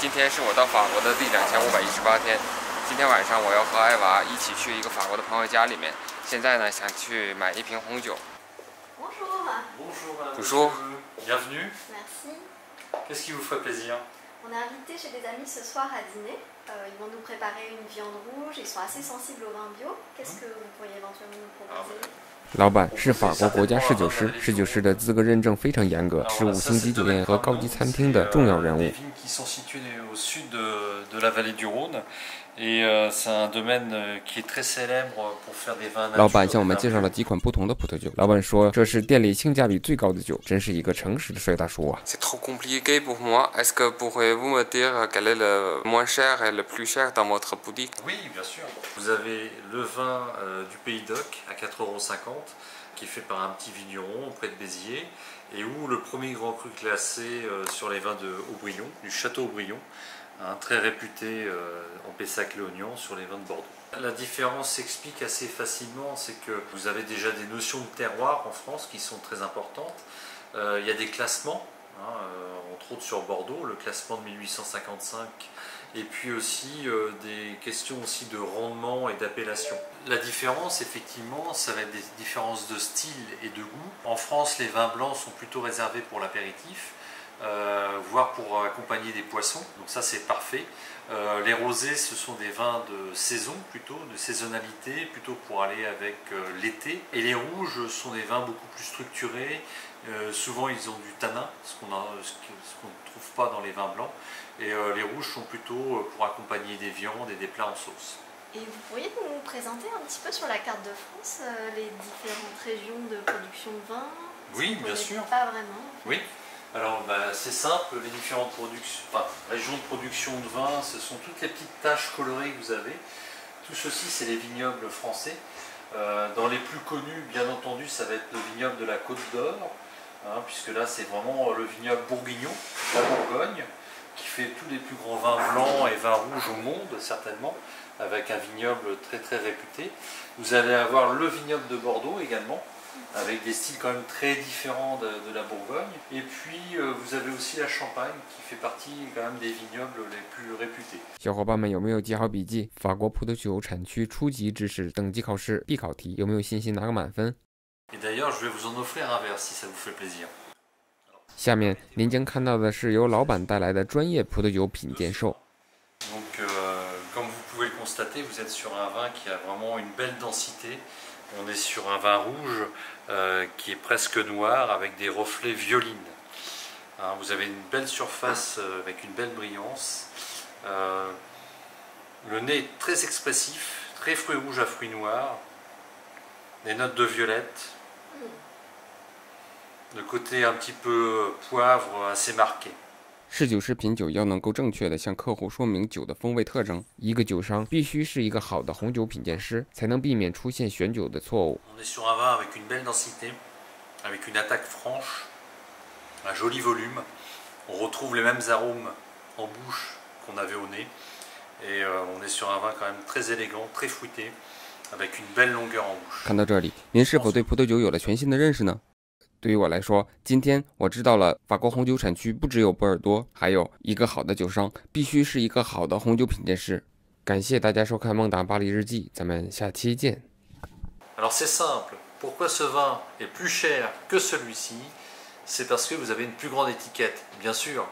今天是我到法国的第2518天。今天晚上我要和艾娃一起去一个法国的朋友家里面。现在呢，想去买一瓶红酒。Bonjour. Bonjour. Bienvenue. Merci. Qu'est-ce qui vous ferait plaisir? On est invité chez des amis ce soir à dîner. Ils vont nous préparer une viande rouge. Ils sont assez sensibles au vin bio. Qu'est-ce que vous pourriez éventuellement nous proposer? 老板是法国国家侍酒师，侍酒师的资格认证非常严格，是5星级酒店和高级餐厅的重要人物。老板向我们介绍了几款不同的葡萄酒。老板说这是店里性价比最高的酒，真是一个诚实的帅大叔啊。C'est trop compliqué pour moi. Est-ce que pourriez-vous me dire quel est le moins cher et le plus cher dans votre boutique? Oui, bien sûr. Vous avez le vin du Pays d'Oc à 4,50 €, qui est fait par un petit vigneron près de Béziers, et où le premier grand cru classé sur les vins de Aubryon, du château Aubryon, très réputé en Pessac-Léognan sur les vins de Bordeaux. La différence s'explique assez facilement, c'est que vous avez déjà des notions de terroir en France qui sont très importantes. Il y a des classements, entre autres sur Bordeaux, le classement de 1855, et puis aussi des questions aussi de rendement et d'appellation. La différence, effectivement, ça va être des différences de style et de goût. En France, les vins blancs sont plutôt réservés pour l'apéritif, voire pour accompagner des poissons, donc ça c'est parfait. Les rosés, ce sont des vins de saison plutôt, de saisonnalité, plutôt pour aller avec l'été. Et les rouges sont des vins beaucoup plus structurés. Souvent ils ont du tanin, ce qu'on ne trouve pas dans les vins blancs. Et les rouges sont plutôt pour accompagner des viandes et des plats en sauce. Et vous pourriez nous présenter un petit peu sur la carte de France les différentes régions de production de vin? Oui, bien sûr. Pas vraiment. Oui. Alors c'est simple, les différentes régions de production de vin, ce sont toutes les petites taches colorées que vous avez. Tout ceci c'est les vignobles français. Dans les plus connus, bien entendu, ça va être le vignoble de la Côte d'Or, puisque là c'est vraiment le vignoble bourguignon, la Bourgogne, qui fait tous les plus grands vins blancs et vins rouges au monde, certainement, avec un vignoble très très réputé. Vous allez avoir le vignoble de Bordeaux également, avec des styles quand même très différents de la Bourgogne. Et puis vous avez aussi la Champagne qui fait partie quand même des vignobles les plus réputés. 小伙伴们有没有记好笔记？法国葡萄酒产区初级知识等级考试必考题，有没有信心拿个满分？ Et d'ailleurs, je vais vous en offrir un verre si ça vous fait plaisir. 下面您将看到的是由老板带来的专业葡萄酒品鉴授。 Donc, comme vous pouvez le constater, vous êtes sur un vin qui a vraiment une belle densité. On est sur un vin rouge qui est presque noir avec des reflets violines. Vous avez une belle surface avec une belle brillance. Le nez est très expressif, très fruits rouges à fruits noirs. Des notes de violette. Le côté un petit peu poivre assez marqué. 侍酒师品酒要能够正确地向客户说明酒的风味特征。一个酒商必须是一个好的红酒品鉴师，才能避免出现选酒的错误。On est sur un vin avec une belle densité, avec une attaque franche, un joli volume. On retrouve les mêmes arômes en bouche qu'on avait au nez. Et on est sur un vin quand même très élégant, très fruité, avec une belle longueur en bouche. 看到这里，您是否对葡萄酒有了全新的认识呢？ 对于我来说，今天我知道了法国红酒产区不只有波尔多，还有一个好的酒商必须是一个好的红酒品鉴师。感谢大家收看《梦达巴黎日记》，咱们下期见。Alors c'est simple. Pourquoi ce vin est plus cher que celui-ci? C'est parce que vous avez une plus grande étiquette, bien sûr.